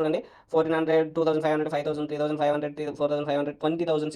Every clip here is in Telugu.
చూడండి 1400, 2500, 5000, 3500, 4500, 20000,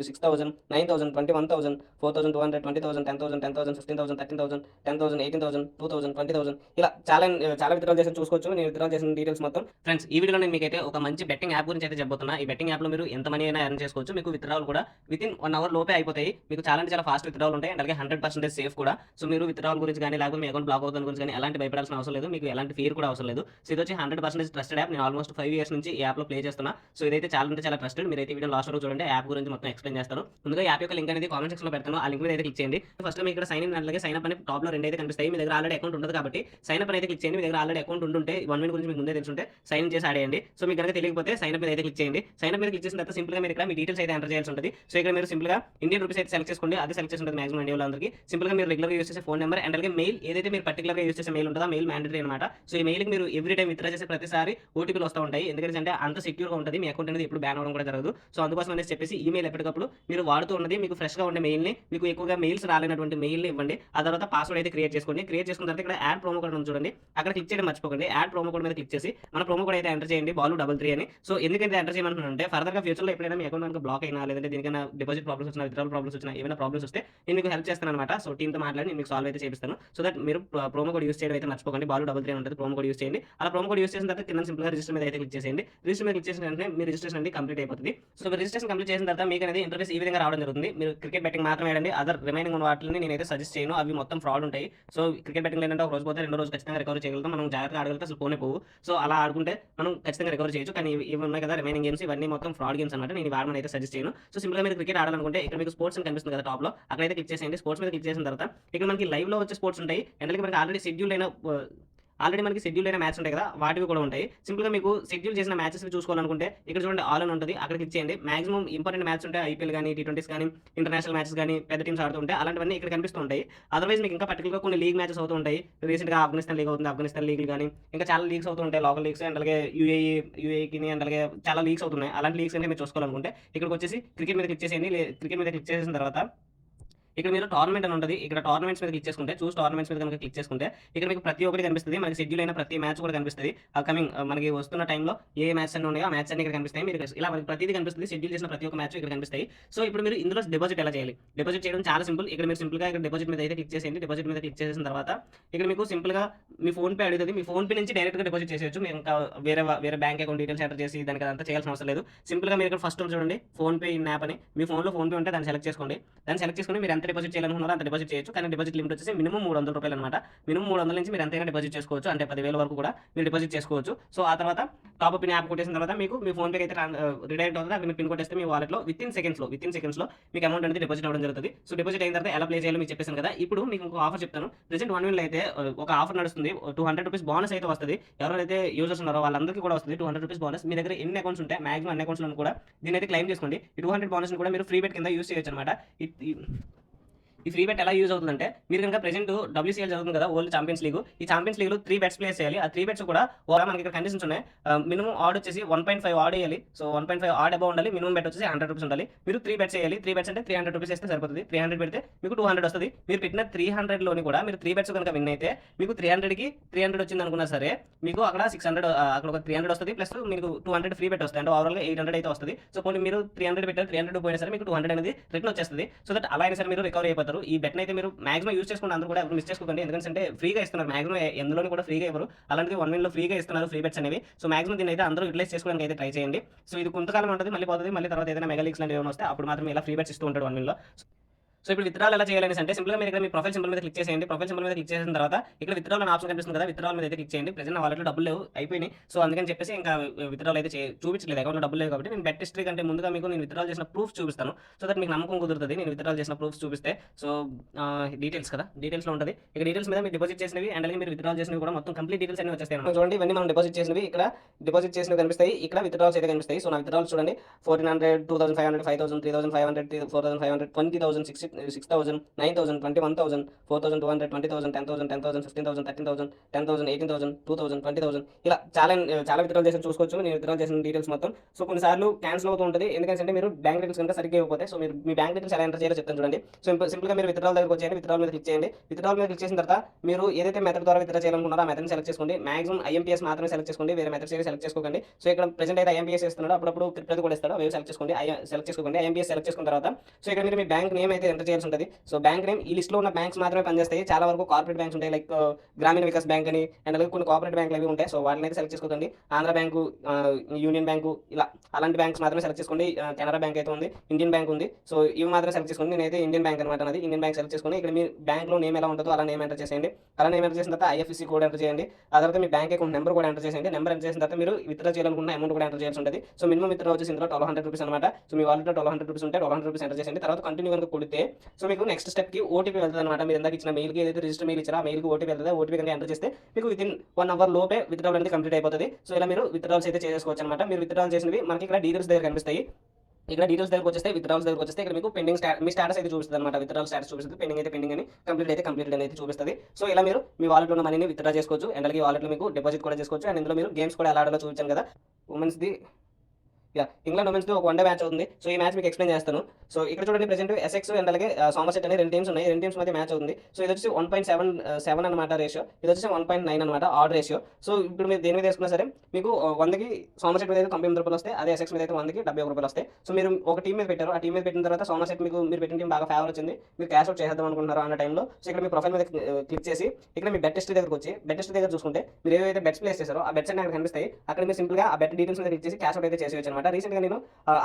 6000, 9000, 21000, 4200, 20000, 10000, 10000, 15000, 13000, 10000, 18000, 2000, 20000 ఇలా చాలా విత్డ్రాల్ చేసి చూసుకోవచ్చు. నేను విత్డ్రాల్ చేసిన డీటెయిల్స్ మొత్తం. ఫ్రెండ్స్, ఈ వీడియోలో నేను మీకైతే ఒక మంచి బెట్టింగ్ యాప్ గురించి అయితే చెప్పబోతున్నా. ఈ బెట్టింగ్ యాప్లో మీరు ఎంత మనీ అయినా ఎర్న్ చేసుకోవచ్చు. మీకు విత్డ్రాల్ కూడా వితిన్ 1 అవర్ లోపే అయిపోతాయి. మీకు చాలా ఫాస్ట్ విత్డ్రాల్ ఉంటాయి. అండ్ అలాగే 100% సేఫ్ కూడా. సో మీరు విత్డ్రాల్ గురించి కానీ లేకపోతే మీ అకౌంట్ బ్లాక్ అవుతుంది గురించి కానీ ఎలాంటి భయపడాల్సిన అవసరం లేదు. మీకు ఎలాంటి ఫియర్ కూడా అవసరం లేదు. సో ఇది వచ్చి 100% ట్రస్టెడ్ యాప్. నేను ఆల్మోస్ట్ 5 ఇయర్స్ నుంచి ఈ యాప్లో ప్లే చేస్తున్నా. సో ఇదైతే చాలా ట్రస్టెడ్. మీరైతే వీడియో లాస్ట్ వరకు చూడండి. యాప్ గురించి మొత్తం ఎక్స్ప్లెయిన్ చేస్తాను. ముందుగా యాప్ యొక్క లింక్ అనేది కామెంట్ సెక్షన్ లో పెడతాను. ఆ లింక్ మీద అయితే క్లిక్ చేయండి. ఫస్ట్ మీకు ఇక్కడ సైన్ ఇన్ అలాగే సైన్ అప్ అని టాప్ లో రెండు అయితే కనిపిస్తాయి. మీ దగ్గర ఆల్రెడీ అకౌంట్ ఉంటుంది కాబట్టి సైన్ అప్ అయితే క్లిక్ చేయండి. మీ దగ్గర ఆల్రెడీ అకౌంట్ ఉంటుంటే 1 మినిట్ గురించి మీకు ముందే తెలుసుంటే సైన్ ఇన్ చేసి ఆడేయండి. సో మీకు కనుక తెలియకపోతే సైన్ అప్ మీద అయితే క్లిక్ చేయండి. సైన్ అప్ మీద క్లిక్ చేసిన తర్వాత సింపుల్ గా మీరు ఇక్కడ మీ డీటెయిల్స్ అయితే ఎంటర్ చేయాల్సి ఉంటుంది. సో ఇక్కడ మీరు సింపుల్ గా ఇండియన్ రూపీస్ అయితే సెలెక్ట్ చేసుకోండి. అది సెలెక్ట్ చేసి ఉంటుంది మాక్సిమం ఇండియా వాళ్ళందరికీ. సింపుల్ గా మీరు రెగ్యులర్ గా యూస్ చేసే ఫోన్ నెంబర్ అండ్ అలాగే మెయిల్ ఏదైతే మీరు పర్టికులర్ గా యూస్ చేసే మెయిల్ ఉంటుందో మెయిల్ మ్యాండేటరీ అనమాట. సో ఈ మెయిల్ కి మీరు ఎవ్రీ టైం విత్డ్రా చేసే ప్రతిసారి ఓటీపీలు వస్తూ ఉంటాయి. ఎందుకంటే అంత సెక్యూర్ గా ఉంటుంది. మీ అకౌంట్ అనేది ఎప్పుడు బ్యాన్ అవ్వడం కూడా జరగదు. సో అందుకోసం అనేసి చెప్పేసి ఈమెయిల్ ఎప్పటికప్పుడు మీరు వాడుతూ ఉన్నది మీకు ఫ్రెష్ గా ఉండే మెయిల్ ని, మీకు ఎక్కువగా మెయిల్స్ రాలేనటువంటి మెయిల్ ని ఇవ్వండి. ఆ తర్వాత పాస్వర్డ్ అయితే క్రియేట్ చేసుకోండి. క్రియేట్ చేసుకున్న తర్వాత ఇక్కడ యాడ్ ప్రోమో కోడ్ ఉంది చూడండి, అక్కడ క్లిక్ చేయడం మర్చిపోకండి. యాడ్ ప్రోమో కోడ్ మీద క్లిక్ చేసి మన ప్రోమో కోడ్ అయితే ఎంటర్ చేయండి, బాలు33 అని. సో ఎందుకంటే ఎంటర్ చేయమంటున్నానంటే ఫర్దర్ గా ఫ్యూచర్ లో ఎప్పుడైనా మీ అకౌంట్ కనుక బ్లాక్ అయినా లేదంటే దీనికైనా డిపాజిట్ ప్రాబ్లమ్స్ వచ్చినా విత్డ్రాల్ ప్రాబ్లమ్స్ వచ్చినా ఏమైనా ప్రాబ్లమ్స్ వస్తే నేను మీకు హెల్ప్ చేస్తాను అనమాట. సో టీమ్ తో మాట్లాడి నేను మీకు సాల్వ్ అయితే చేపిస్తాను. సో దట్ మీరు ప్రోమో కోడ్ యూస్ చేయడం అయితే మర్చిపోకండి. బాలు33 అని ఉంటుంది, ప్రోమో కోడ్ యూస్ చేయండి. అలా ప్రోమో కోడ్ యూస్ చేసిన తర్వాత కింద సింపుల్ గా రిజిస్టర్ మీద అయితే క్లిక్ చేసేయండి. రిజిస్టర్ మీద క్లిక్ చేసిన వెంటనే మీ రిజిస్ట్రేషన్ అనేది కంప్లీట్ అయిపోతుంది. సో మీరు రిజిస్ట్రేషన్ కంప్లీట్ చేసిన తర్వాత మీకు అనేది ఇంటర్ఫేస్ ఈ విధంగా రావడం జరుగుతుంది. మీరు క్రికెట్ బెట్టింగ్ మాత్రమే ఆడండి. అదర్ రిమైనింగ్ ఉన్న వాటిని నేనైతే సజెస్ట్ చేయను. అవి మొత్తం ఫ్రాడ్ ఉంటాయి. సో క్రికెట్ బెట్టింగ్ ఏంటంటే ఒక రోజు పోతే రెండో రోజు ఖచ్చితంగా రికవర్ చేయగలుగుతాం. మనం జాగ్రత్తగా ఆడగలిగితే అసలు పోనే పోవు. సో అలా ఆడుకుంటే మనం ఖచ్చితంగా రికవర్ చేయొచ్చు. కానీ ఇవి ఉన్నాయి కదా రిమైనింగ్ గేమ్స్, ఇవన్నీ మొత్తం ఫ్రాడ్ గేమ్స్ అనమాట. నేను వాడమని అయితే సజెస్ట్ చేయను. సో సింపుల్ గా మీరు క్రికెట్ ఆడాలనుకుంటే ఇక్కడ మీకు స్పోర్ట్స్ అని కనిపిస్తుంది కదా టాప్ లో, అక్కడైతే క్లిక్ చేసేయండి. స్పోర్ట్స్ మీద క్లిక్ చేసిన తర్వాత ఇక్కడ మనకి లైవ్ లో వచ్చే స్పోర్ట్స్ ఉంటాయి. అండ్ మనకి ఆల్రెడీ మనకి షెడ్యూల్ అయిన మ్యాచ్ ఉంటాయి కదా, వాటివి కూడా ఉంటాయి. సింపుల్గా మీకు షెడ్యూల్ చేసిన మ్యాచెస్ చూసుకోవాలనుకుంటే ఇక్కడ చూడండి ఆల్ అని ఉంటుంది, అక్కడ క్లిక్ చేయండి. మాక్సిమం ఇంపార్టెంట్ మ్యాచ్ ఉంటాయి, ఐపీఎల్ కానీ T20s కానీ ఇంటర్నేషనల్ మ్యాచెస్ కానీ పెద్ద టీమ్స్ ఆడుతూ ఉంటాయి. అలాంటివన్నీ ఇక్కడ కనిపిస్తూ ఉంటాయి. అదర్వైజ్ మీకు ఇంకా పర్టికులర్గా కొన్ని లీగ్ మ్యాచెస్ అవుతూ ఉంటాయి. రీసెంట్గా ఆఫ్ఘనిస్తాన్ లీగ్ అవుతుంది, ఆఫ్ఘనిస్తాన్ లీగ్ కానీ ఇంకా చాలా లీగ్స్ అవుతూ ఉంటాయి, లోకల్ లీగ్స్ అండ్ అలాగే యూఏకి అండ్ అలాగే చాలా లీగ్స్ అవుతున్నాయి. అలాంటి లీగ్స్ అంటే మీరు చూసుకోవాలనుకుంటే ఇక్కడికి వచ్చేసి క్రికెట్ మీద క్లిక్ చేసేయండి. క్రికెట్ మీద క్లిక్ చేసిన తర్వాత ఇక్కడ మీరు టోర్నమెంట్ అని ఉంటుంది. ఇక్కడ టోర్నమెంట్స్ మీద క్లిక్ చేసుకుంటే చూస్ టోర్నమెంట్స్ మీద కనుక క్లిక్ చేసుకుంటే ఇక్కడ మీకు ప్రతి ఒక్కటి కనిపిస్తుంది. మనకి షెడ్యూల్ అయిన ప్రతి మ్యాచ్ కూడా కనిపిస్తుంది. కమింగ్ మనకి వస్తున్న టైంలో ఏ మ్యాచ్ అన్ని ఉన్నాయో ఆ మ్యాచ్ అన్ని ఇక్కడ కనిపిస్తాయి. మీరు ఇలా మనకి ప్రతిదీ కనిపిస్తుంది. షెడ్యూల్ చేసిన ప్రతి ఒక్క మ్యాచ్ ఇక్కడ కనిపిస్తాయి. సో ఇప్పుడు మీరు ఇందులో డిపాజిట్ ఎలా చేయాలి? డిపాజిట్ చేయడం చాలా సింపుల్. ఇక్కడ మీరు సింపుల్ గా ఇక్కడ డిపాజిట్ మీద అయితే క్లిక్ చేసేయండి. డిపాజిట్ మీద క్లిక్ చేసిన తర్వాత ఇక్కడ మీకు సింపుల్ గా మీ ఫోన్ పే అడుగుతుంది. మీ ఫోన్ పే నుంచి డైరెక్ట్ గా డిపాజిట్ చేసేయచ్చు. మీరు ఇంకా వేరే బ్యాంక్ అకౌంట్ డీటెయిల్స్ ఎంటర్ చేసి దానికి అంతా చేయాల్సిన అవసరం లేదు. సింపుల్ గా మీరు ఇక్కడ ఫస్ట్ చూడండి ఫోన్ పే ఇన్ యాప్ అని. మీ ఫోన్ లో ఫోన్ పే ఉంటే దాన్ని సెలెక్ట్ చేసుకోండి. దాన్ని సెలెక్ట్ చేసుకుని మీరు ఎంత డిపాజిట్ చేయాలనుకున్నారో అంత డిపాజిట్ చేయొచ్చు. కానీ డిపాజిట్ లిమిట్ వచ్చేసి మినిమం ₹300 అనమాట. మినిమం 300 నుంచి మీరు ఎంతైనా డిపాజిట్ చేసుకోవచ్చు. అంటే 10,000 వరకు కూడా మీరు డిపాజిట్ చేసుకోవచ్చు. సో ఆ తర్వాత టాప్ అప్ యాప్ కొట్టేసిన తర్వాత మీకు మీ ఫోన్ పే అయితే రిడైరెక్ట్ అవుతుంది. అక్కడ మీరు పిన్ కొట్టేస్తే మీ వాలెట్ లో విత్ ఇన్ సెకండ్స్ లో మీకు అమౌంట్ అనేది డిపాజిట్ అవ్వడం జరుగుతుంది. సో డిపాజిట్ అయిన తర్వాత ఎలా ప్లే చేయాలో మీకు చెప్పేసాను కదా. ఇప్పుడు మీకు ఇంకో ఆఫర్ చెప్తాను. ప్రెసెంట్ 1 వీల్ అయితే ఒక ఆఫర్ నడుస్తుంది. ₹200 బోనస్ అయితే వస్తుంది. ఎవరైతే యూజర్స్ ఉన్నారో వాళ్ళందరికీ కూడా వస్తుంది ₹200 బోనస్. మీ దగ్గర ఎన్ని అకౌంట్స్ ఉంటాయి మాక్సిమం అన్ని అకౌంట్స్ లో కూడా దీని అయితే క్లెయిమ్ చేసుకోండి. ఈ 200 బోనస్ కూడా మీరు ఫ్రీ బెట్ కింద యూస్ చేయొచ్చు అనమాట. ఈ ఫ్రీ బెట్ ఎలా యూజ్ అవుతుందంటే మీరు కనుక ప్రెసెంట్ WCL జరుగుతుంది కదా, వరల్డ్ ఛాంపియన్స్ లీగ్. ఈ ఛాంపియన్స్ లీగ్ లో 3 బెట్స్ ప్లేస్ చేయాలి. ఆ 3 బెట్స్ కూడా మనకి ఇక్కడ కండిషన్స్ ఉన్నాయి. మినిమం ఆడ్ వచ్చేసి 1.5 ఆడ్ వేయాలి. సో 1.5 ఆడ్ అబౌవ్ ఉండాలి. మినిమం బెట్ వచ్చేసి ₹100 ఉండాలి. మీరు 3 బెట్స్ చేయాలి. 3 బెట్స్ అంటే ₹300 వేస్తే సరిపోతుంది. 300 పెడితే మీకు 200 వస్తుంది. మీరు పెట్టిన 300 లోని కూడా మీరు 3 బెట్స్ కనుక విన్ అయితే మీకు 300కి 300 వచ్చింది అనుకున్నా సరే మీకు అక్కడ 600 అక్కడ ఒక 300 వస్తుంది. ప్లస్ మీకు 200 ఫ్రీ బెట్ వస్తుంది. అంటే ఓవరాల్ గా 800 అయితే వస్తుంది. సో పోనీ మీరు 300 పెట్టారు, 300 పోయినా సరే మీకు 200 అనేది రిటర్న్ వచ్చేస్తుంది. సో దట్ అలా అయినా సరే మీరు రికవర్ అయిపోతారు. ఈ బెట్ అయితే మీరు మాక్సిమం యూస్ చేసుకోండి. అందరూ కూడా ఎవరు మిస్ చేసుకోకండి. ఎందుకంటే ఫ్రీగా ఇస్తున్నారు. మాక్సిమం ఎందులోని కూడా ఫ్రీగా ఇవ్వరు. అలాంటిది 1 వీల్ లో ఫ్రీగా ఇస్తున్నారు ఫ్రీ బెట్స్ అనేవి. సో మాక్సిమం దీన్ని అయితే అందరూ యూటిలైజ్ చేసుకోవడానికి అయితే ట్రై చేయండి. సో ఇది కొంతకాలం ఉంటుంది, మళ్ళీ పోతుంది. మళ్ళీ తర్వాత ఏదైనా మెగా లీగ్స్ లాంటివి ఏమైనా వస్తే అప్పుడు మాత్రం ఇలా ఫ్రీ బెట్స్ ఇస్తూ ఉంటాడు 1 వీల్ లో. సో ఇప్పుడు విత్డ్రాల్ ఎలా చేయాలని అంటే సింపుల్గా మీరు ఇక్కడ మీ ప్రొఫైల్ సింబల్ మీద క్లిక్ చేసేయండి. ప్రొఫైల్ సింబల్ మీద క్లిక్ చేసిన తర్వాత ఇక్కడ విత్డ్రాల్ అనే ఆప్షన్ కనిపిస్తుంది కదా, విత్డ్రాల్ మీద అయితే క్లిక్ చేయండి. ప్రెజెంట్ నా వాలెట్లో డబ్బులు లేవు, అయిపోయినాయి. సో అందుకని చెప్పేసి ఇంకా విత్డ్రాల్ అయితే చూపించలేదు, అకౌంట్లో డబ్బులు లేవు కాబట్టి నేను బెట్ హిస్టరీ కంటే ముందుగా మీకు నేను విత్డ్రాల్ చేసిన ప్రూఫ్ చూపిస్తాను. సో దట్ మీకు నమ్మకం కుదురుతుంది. నేను విత్డ్రాల్ చేసిన ప్రూఫ్స్ చూపిస్తే సో డీటెయిల్స్ కదా, డీటెయిల్స్లో ఉంటుంది. ఇక డీటెయిల్స్ మీద మీరు డిపాజిట్ చేసినవి అండ్ అలాగే మీరు విత్డ్రాల్ చేసినవి కూడా మొత్తం కంప్లీట్ డీటెయిల్స్ అన్ని వచ్చేస్తాయి. చూడండి ఇవన్నీ మనం డిపాజిట్ చేసినవి ఇక్కడ డిపాజిట్ చేసినవి కనిపిస్తాయి. ఇక్కడ విత్డ్రాల్స్ అయితే కనిపిస్తాయి. సో నా విత్డ్రాల్స్ చూడండి 1400, 2500, 5000, 3500, 4500, 20000, 10000, 6,000, 9,000, 21,000, 4,200, 20,000, 10,000, 10,000, 15,000, 13,000, 10,000, 18,000, 2,000, 20,000 ఇలా చాలా విత్డ్రాల్ చేసి చూసుకోవచ్చు. నేను విత్డ్రాల్ చేసిన డీటెయిల్స్ మొత్తం. సో కొన్నిసార్లు క్యాన్సిల్ అవుతూ ఉంటుంది. ఎందుకంటే మీరు బ్యాంక్ డీటెయిల్స్ కనుక సరిగ్గా ఇవ్వకపోతే, సో మీరు మీ బ్యాంక్ డీటెయిల్స్ ఎలా ఎంటర్ చేయాలో చెప్తాను చూడండి. సో సింపుల్గా మీరు విత్డ్రాల్ దగ్గరకు వచ్చేయండి. విత్డ్రాల్ మీద క్లిక్ చేయండి. విత్డ్రాల్ మీద క్లిక్ చేసిన తర్వాత మీరు ఏదైతే మెథడ్ ద్వారా విత్డ్రా చేయాలనుకున్నారో ఆ మెథడ్ని సెలెక్ట్ చేసుకోండి. మాక్సిమం ఐఎంపీఎస్ మాత్రమే సెలెక్ట్ చేసుకోండి. వేరే మెథడ్స్ ఏవి సెలెక్ట్ చేసుకోకండి. సో ఇక్కడ ప్రెజెంట్ అయితే ఐఎంపీఎస్ ఇస్తున్నాడు, అప్పుడప్పుడు క్రిప్టో కూడా ఇస్తాడు. అవి సెలెక్ట్ చేసుకోండి. సెలెక్ట్ చేసుకోండి. ఐఎంపీఎస్ సెలెక్ట్ చేసుకున్న తర్వాత సో ఇక్కడ మీరు మీ బ్యాంక్ నేమ్ అయితే ఎంటర్ చేయాల్సి ఉంటుంది. సో బ్యాంక్ నేమ్ ఈ లిస్ట్లో ఉన్న బ్యాంక్స్ మాత్రమే పనిచేస్తాయి. చాలా వరకు కార్పొరేట్ బ్యాంక్స్ ఉంటాయి, లైక్ గ్రామీణ వికాస్ బ్యాంక్ అని అండ్ అలాగే కొన్ని కార్పొరేట్ బ్యాంకులు అవి ఉంటాయి. సో వాటిని అయితే సెలెక్ట్ చేసుకోకండి. ఆంధ్ర బ్యాంకు, యూనియన్ బ్యాంకు ఇలా అలాంటి బ్యాంక్స్ మాత్రమే సెలెక్ట్ చేసుకోండి. కెనరా బ్యాంక్ అయితే ఉంది, ఇండియన్ బ్యాంక్ ఉంది. సో ఇవి మాత్రం సెలెక్ట్ చేసుకోండి. నేనైతే ఇండియన్ బ్యాంక్ అనమాట, అది ఇండియన్ బ్యాంక్ సెలెక్ట్ చేసుకుని ఇక్కడ మీ బ్యాంక్లో నేమ్ ఎలా ఉంటుందో అలా నేమ్ ఎంటర్ చేసేయండి. అలా నేమ్ ఎంటర్ చేసిన తర్వాత ఐఎఫ్ఎస్సి కోడ్ ఎంటర్ చేయండి. ఆ తర్వాత మీ బ్యాంక్ అకౌంట్ నెంబర్ కూడా ఎంటర్ చేసేయండి. నెంబర్ ఎంటర్ చేసిన తర్వాత మీరు విత్డ్రా చేయాలనుకున్న అమౌంట్ కూడా ఎంటర్ చేయాల్సి ఉంటుంది. సో మినిమం విత్డ్రా వచ్చేసి ఇందులో 1,200 రూపీస్ అనమాట. సో మీ వాలెట్లో 1,200 రూపీస్ ఉంటే 1,200 రూపీస్ ఎంటర్ చేసేయండి. తర్వాత కంటిన్యూ కనుక కొడితే సో మీకు నెక్స్ట్ స్టెప్కి ఓటీపీ వెళ్తుంది అనమాట. మీరు ఇందాక ఇచ్చిన మెయిల్కి ఏదైతే రిజిస్టర్ మెయిల్ ఇచ్చారో ఆ మెయిల్కి ఓటీపీ వెళ్తుంది. ఓటీపీ కనుక ఎంటర్ చేస్తే మీకు వితిన్ 1 అవర్ లోపే విత్డ్రాల్ అనేది కంప్లీట్ అయిపోతుంది. సో ఇలా మీరు విత్డ్రాల్స్ అయితే చేసుకోవచ్చు అనమాట. మీరు విత్డ్రాల్ చేసినవి మనకి ఇక్కడ డీటెయిల్స్ దగ్గర కనిపిస్తాయి. ఇక్కడ డీటెయిల్స్ దగ్గరకు వచ్చేస్తే విత్డ్రాల్స్ దగ్గరకు వచ్చేస్తే ఇక్కడ మీకు పెండింగ్ మీ స్టాటస్ అయితే చూపిస్తుంది అనమాట. విత్డ్రాల్ స్టాటస్ చూపిస్తుంది. పెండింగ్ అయితే పెండింగ్ అని, కంప్లీట్ అయితే కంప్లీట్ అనేది చూపిస్తుంది. సో ఇలా మీరు మీ వాలెట్లో ఉన్న మనీని విత్డ్రా చేసుకోవచ్చు. అండ్ అలాగే వాలెట్లో మీకు డిపాజిట్ కూడా చేసుకోవచ్చు. అండ్ ఇందులో మీరు గేమ్స్ కూడా ఎలా ఆడాలో చూపించాను కదా. ఉమెన్స్ది ఇంగ్లాండ్ ఉమెన్స్ది ఒక వన్ డే మ్యాచ్ అవుతుంది. సో ఈ మ్యాచ్ మీకు ఎక్స్ప్లెయిన్ చేస్తాను. సో ఇక్కడ చూడండి, ప్రెజెంట్ ఎస్ఎక్స్ అండ్ అలాగే సోమర్సెట్ అనే 2 టీమ్స్ ఉన్నాయి. 2 టీమ్స్ మధ్య మ్యాచ్ అవుతుంది. సో ఇది వచ్చి 1.7 అనమాట రేషియో, ఇది వచ్చి 1.9 అనమాట ఆడ్ రేషియో. సో ఇప్పుడు మీరు దేని మీద వేసుకున్నా సరే మీకు 100కి సోమర్సెట్ మీద అయితే 98 రూపాయలు వస్తాయి. అదే ఎస్ఎక్స్ మీద అయితే 100కి 71 రూపాయలు వస్తాయి. సో మీరు ఒక టీం మీద పెట్టారు. ఆ టీం మీద పెట్టిన తర్వాత సోమర్సెట్ మీరు పెట్టిన టీం బాగా ఫేవర్ వచ్చింది, మీరు క్యాష్ అవుట్ చేద్దాం అనుకుంటున్నారు అన్న టైంలో సో ఇక్కడ మీ ప్రొఫైల్ మీద క్లిక్ చేసి ఇక్కడ మీ బెట్ హిస్టరీ దగ్గరకు వచ్చి బెట్ హిస్టరీ దగ్గర చూసుకుంటే మీరు ఏవైతే బెట్స్ ప్లేస్ చేశారో ఆ బెట్స్ అన్ని అక్కడ కనిపిస్తాయి. అక్కడ మీరు సింపుల్గా ఆ బెట్ డీటెయిల్స్ మీద క్లిక్ చేసి క్యాష్ అవుట్ అయితే చేసేయచ్చు అనమాట. రీసెంట్గా నేను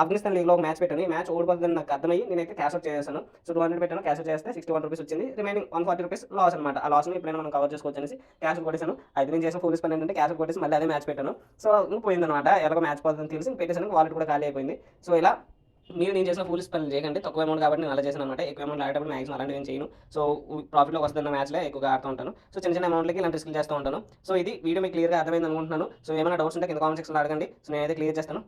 ఆఫ్ఘనిస్తాన్ లీగ్లో ఒక మ్యాచ్ పెట్టాను. ఈ మ్యాచ్ ఓడిపోతుందని నాకు అర్థమయ్యి నేనైతే క్యాష్ అవుట్ చేశాను. సో 200 పెట్టాను, క్యాష్ అవుట్ చేస్తే 61 రూపీస్ వచ్చింది. రిమైనింగ్ 140 రూపీస్ లాస్ అనమాట. ఆ లాస్ని ఎప్పుడైనా మనం కవర్ చేసుకోవచ్చు అనేసి క్యాష్ అవుట్ కొట్టేసాను. అయితే నేను చేసిన ఫోలిస్ పని ఏంటంటే క్యాష్ అవుట్ కొట్టేసి మళ్ళీ అదే మ్యాచ్ పెట్టాను. సో పోయిందనమాట. ఎలాగో మ్యాచ్ పోతుందని తెలిసి పెట్టేసాను, వాలెట్ కూడా ఖాళీ అయిపోయింది. సో ఇలా నేను చేసిన ఫూలిస్ పనులు చేయకండి. తక్కువ అమౌంట్ కాబట్టి నేను అలా చేశాను అనమాట. ఎక్కువ అమౌంట్ ఆడేటప్పుడు మాక్సిమం అలాంటివి నేను చేయను. సో ప్రాఫిట్లోకి వస్తున్న మ్యాచ్లో ఎక్కువగా ఆడుతూ ఉంటాను. సో చిన్న అమౌంట్లకి ఇలాంటి రిస్క్ చేస్తూ ఉంటాను. సో ఇది వీడియో మీకు క్లియర్గా అర్థమైంది అనుకుంటున్నాను. సో ఏమైనా డౌట్స్ ఉంటే కింద కామెంట్ సెక్షన్లో అడగండి. సో నేనైతే క్లియర్ చేస్తాను.